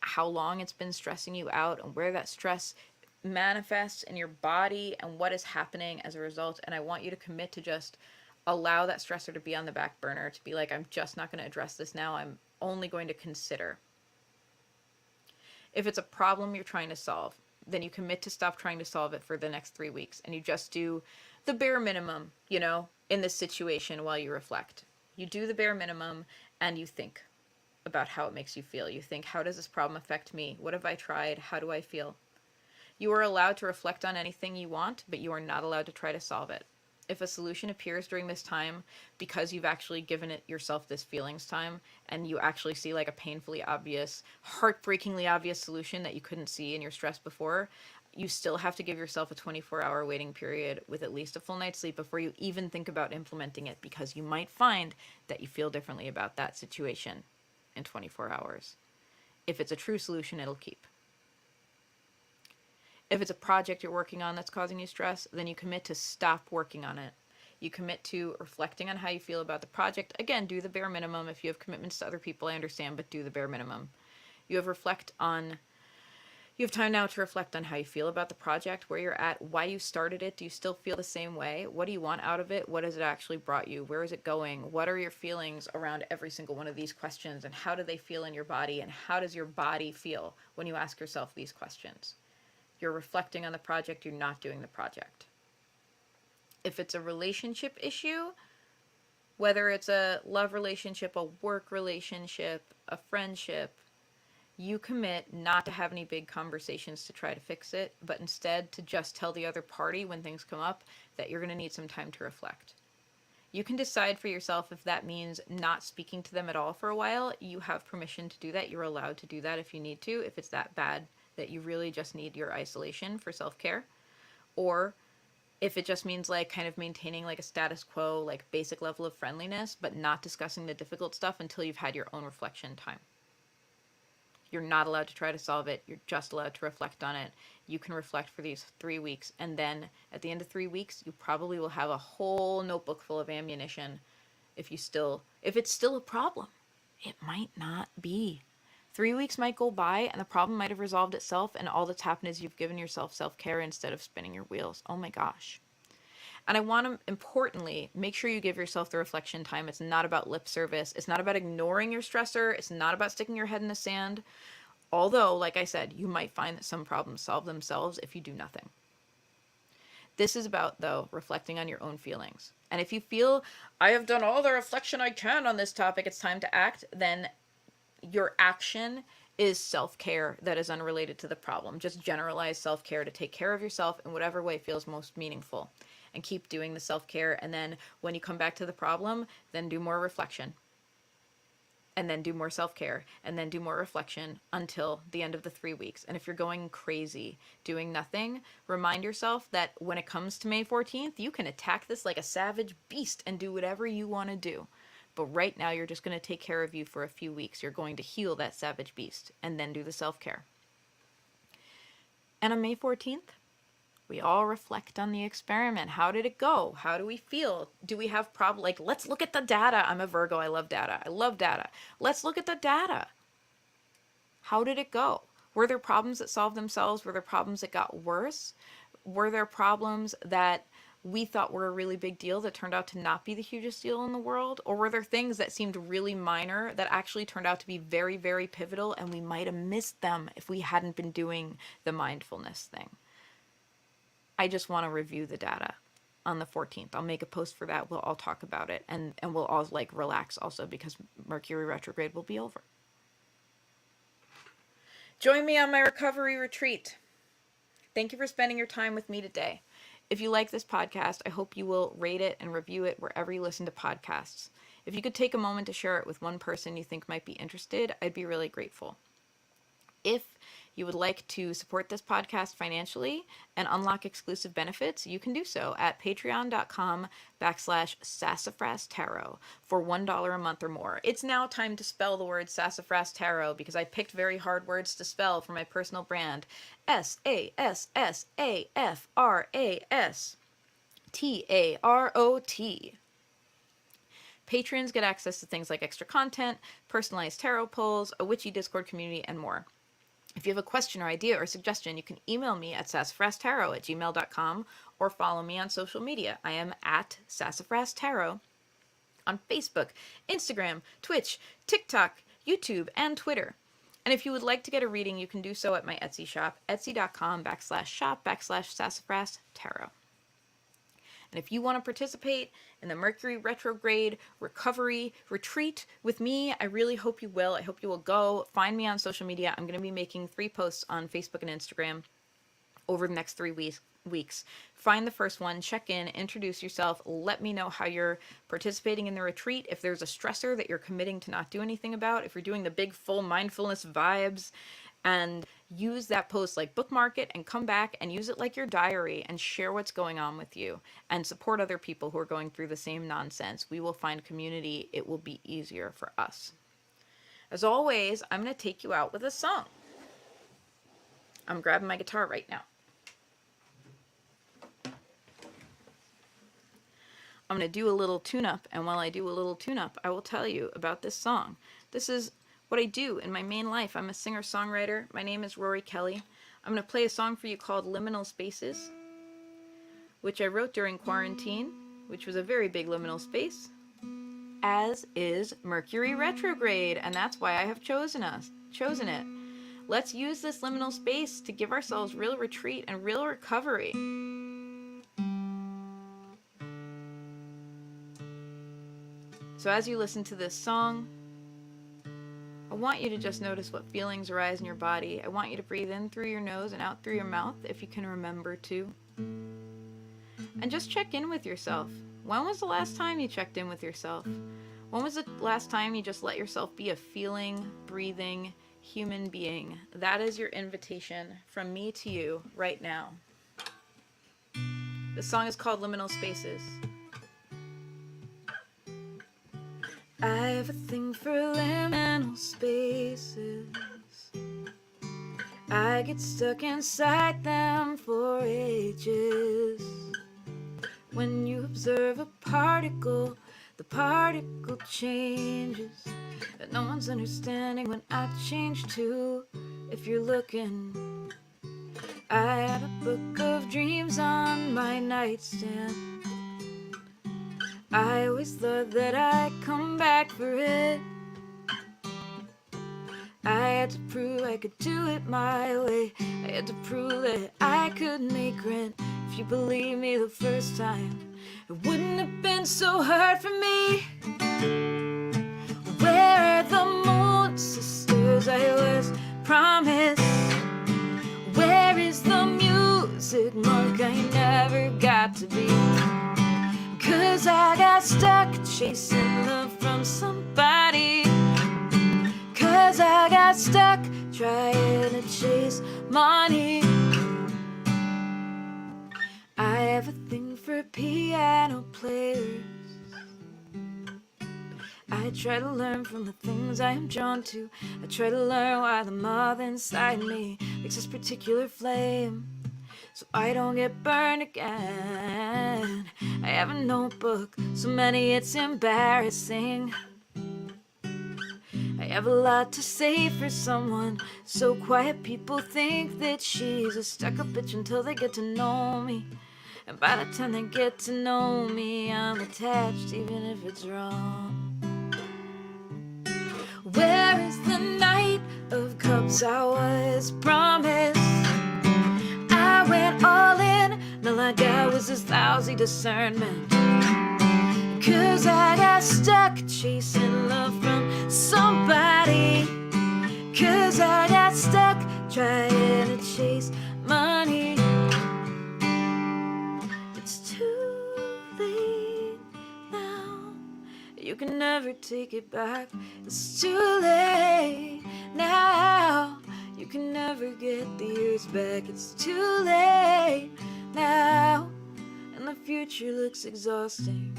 how long it's been stressing you out and where that stress manifests in your body and what is happening as a result. And I want you to commit to just allow that stressor to be on the back burner, to be like, I'm just not going to address this now. I'm only going to consider. If it's a problem you're trying to solve, then you commit to stop trying to solve it for the next 3 weeks, and you just do the bare minimum, in this situation while you reflect. You do the bare minimum and you think about how it makes you feel. You think, how does this problem affect me? What have I tried? How do I feel? You are allowed to reflect on anything you want, but you are not allowed to try to solve it. If a solution appears during this time because you've actually given it yourself this feelings time, and you actually see like a painfully obvious, heartbreakingly obvious solution that you couldn't see in your stress before, you still have to give yourself a 24-hour waiting period with at least a full night's sleep before you even think about implementing it, because you might find that you feel differently about that situation in 24 hours. If it's a true solution, it'll keep. If it's a project you're working on that's causing you stress, then you commit to stop working on it. You commit to reflecting on how you feel about the project. Again, do the bare minimum. If you have commitments to other people, I understand, but do the bare minimum. You have time now to reflect on how you feel about the project, where you're at, why you started it. Do you still feel the same way? What do you want out of it? What has it actually brought you? Where is it going? What are your feelings around every single one of these questions? And how do they feel in your body? And how does your body feel when you ask yourself these questions? You're reflecting on the project, you're not doing the project. If it's a relationship issue, whether it's a love relationship, a work relationship, a friendship, you commit not to have any big conversations to try to fix it, but instead to just tell the other party when things come up that you're going to need some time to reflect. You can decide for yourself if that means not speaking to them at all for a while. You have permission to do that. You're allowed to do that if you need to, if it's that bad that you really just need your isolation for self-care. Or if it just means like kind of maintaining like a status quo, like basic level of friendliness, but not discussing the difficult stuff until you've had your own reflection time. You're not allowed to try to solve it. You're just allowed to reflect on it. You can reflect for these 3 weeks, and then at the end of 3 weeks, you probably will have a whole notebook full of ammunition. If it's still a problem, it might not be. 3 weeks might go by and the problem might have resolved itself, and all that's happened is you've given yourself self-care instead of spinning your wheels. Oh my gosh. And I want to, importantly, make sure you give yourself the reflection time. It's not about lip service. It's not about ignoring your stressor. It's not about sticking your head in the sand. Although, like I said, you might find that some problems solve themselves if you do nothing. This is about, though, reflecting on your own feelings. And if you feel, I have done all the reflection I can on this topic, it's time to act, then your action is self-care that is unrelated to the problem. Just generalize self-care to take care of yourself in whatever way feels most meaningful. And keep doing the self-care. And then when you come back to the problem, then do more reflection. And then do more self-care. And then do more reflection until the end of the 3 weeks. And if you're going crazy doing nothing, remind yourself that when it comes to May 14th, you can attack this like a savage beast and do whatever you want to do. But right now, you're just going to take care of you for a few weeks. You're going to heal that savage beast and then do the self-care. And on May 14th, we all reflect on the experiment. How did it go? How do we feel? Do we have problems? Like, let's look at the data. I'm a Virgo. I love data. Let's look at the data. How did it go? Were there problems that solved themselves? Were there problems that got worse? Were there problems that we thought were a really big deal that turned out to not be the hugest deal in the world? Or were there things that seemed really minor that actually turned out to be very, very pivotal, and we might have missed them if we hadn't been doing the mindfulness thing? I just want to review the data on the 14th. I'll make a post for that. We'll all talk about it, and we'll all like relax also, because Mercury retrograde will be over. Join me on my recovery retreat. Thank you for spending your time with me today. If you like this podcast, I hope you will rate it and review it wherever you listen to podcasts. If you could take a moment to share it with one person you think might be interested, I'd be really grateful. If you would like to support this podcast financially and unlock exclusive benefits, you can do so at patreon.com/Sassafras Tarot for $1 a month or more. It's now time to spell the word Sassafras Tarot because I picked very hard words to spell for my personal brand. SassafrasTarot. Patrons get access to things like extra content, personalized tarot polls, a witchy Discord community, and more. If you have a question or idea or suggestion, you can email me at sassafrastarot@gmail.com or follow me on social media. I am at Sassafras Tarot on Facebook, Instagram, Twitch, TikTok, YouTube, and Twitter. And if you would like to get a reading, you can do so at my Etsy shop, etsy.com/shop/Sassafras Tarot. And if you want to participate in the Mercury Retrograde Recovery Retreat with me, I really hope you will. I hope you will go. Find me on social media. I'm going to be making 3 posts on Facebook and Instagram over the next 3 weeks. Find the first one, check in, introduce yourself, let me know how you're participating in the retreat. If there's a stressor that you're committing to not do anything about, if you're doing the big full mindfulness vibes, and use that post, like bookmark it and come back and use it like your diary and share what's going on with you and support other people who are going through the same nonsense. We will find community. It will be easier for us. As always, I'm going to take you out with a song. I'm grabbing my guitar right now. I'm going to do a little tune-up, and while I do a little tune-up, I will tell you about this song. This is what I do in my main life. I'm a singer-songwriter. My name is Rorie Kelly. I'm going to play a song for you called Liminal Spaces, which I wrote during quarantine, which was a very big liminal space, as is Mercury Retrograde, and that's why I have chosen it. Let's use this liminal space to give ourselves real retreat and real recovery. So as you listen to this song, I want you to just notice what feelings arise in your body. I want you to breathe in through your nose and out through your mouth, if you can remember to. And just check in with yourself. When was the last time you checked in with yourself? When was the last time you just let yourself be a feeling, breathing human being? That is your invitation from me to you right now. This song is called Liminal Spaces. I have a thing for liminal spaces. I get stuck inside them for ages. When you observe a particle, the particle changes. And no one's understanding when I change too, if you're looking. I had a book of dreams on my nightstand. I always thought that I'd come back for it. I had to prove I could do it my way. I had to prove that I could make rent. If you believe me the first time, it wouldn't have been so hard for me. Where are the moon sisters I was promised? Where is the music monk I never got to be? 'Cause I got stuck chasing love from somebody. 'Cause I got stuck trying to chase money. I have a thing for piano players. I try to learn from the things I am drawn to. I try to learn why the moth inside me makes this particular flame, so I don't get burned again. I have a notebook, so many it's embarrassing. I have a lot to say for someone so quiet people think that she's a stuck-up bitch until they get to know me. And by the time they get to know me, I'm attached even if it's wrong. Where is the Knight of Cups I was promised? I went all in, and all I got was this lousy discernment. 'Cause I got stuck chasing love from somebody. 'Cause I got stuck trying to chase money. You can never take it back. It's too late now. You can never get the years back. It's too late now. And the future looks exhausting.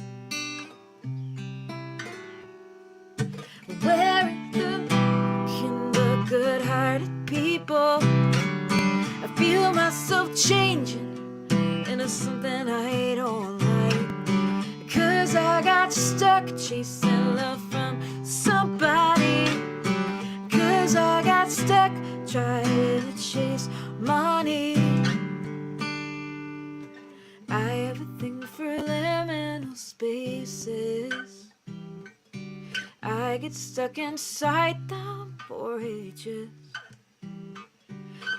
Where are the good-hearted people? I feel myself changing into something I don't like, 'cause I got stuck chasing love from somebody, 'cause I got stuck trying to chase money. I have a thing for liminal spaces. I get stuck inside them for ages.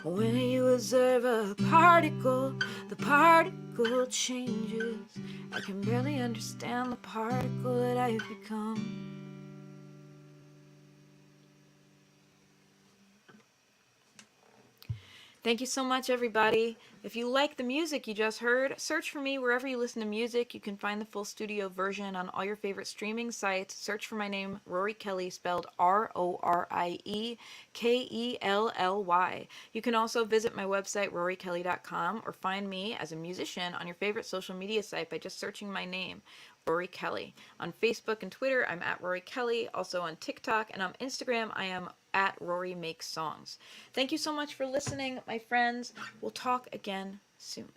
When you observe a particle, the particle changes. I can barely understand the particle that I have become. Thank you so much, everybody. If you like the music you just heard, search for me wherever you listen to music. You can find the full studio version on all your favorite streaming sites. Search for my name, Rorie Kelly, spelled RorieKelly. You can also visit my website, roriekelly.com, or find me as a musician on your favorite social media site by just searching my name, Rorie Kelly. On Facebook and Twitter, I'm at Rorie Kelly. Also on TikTok and on Instagram, I am at Rorie Makes Songs. Thank you so much for listening, my friends. We'll talk again soon.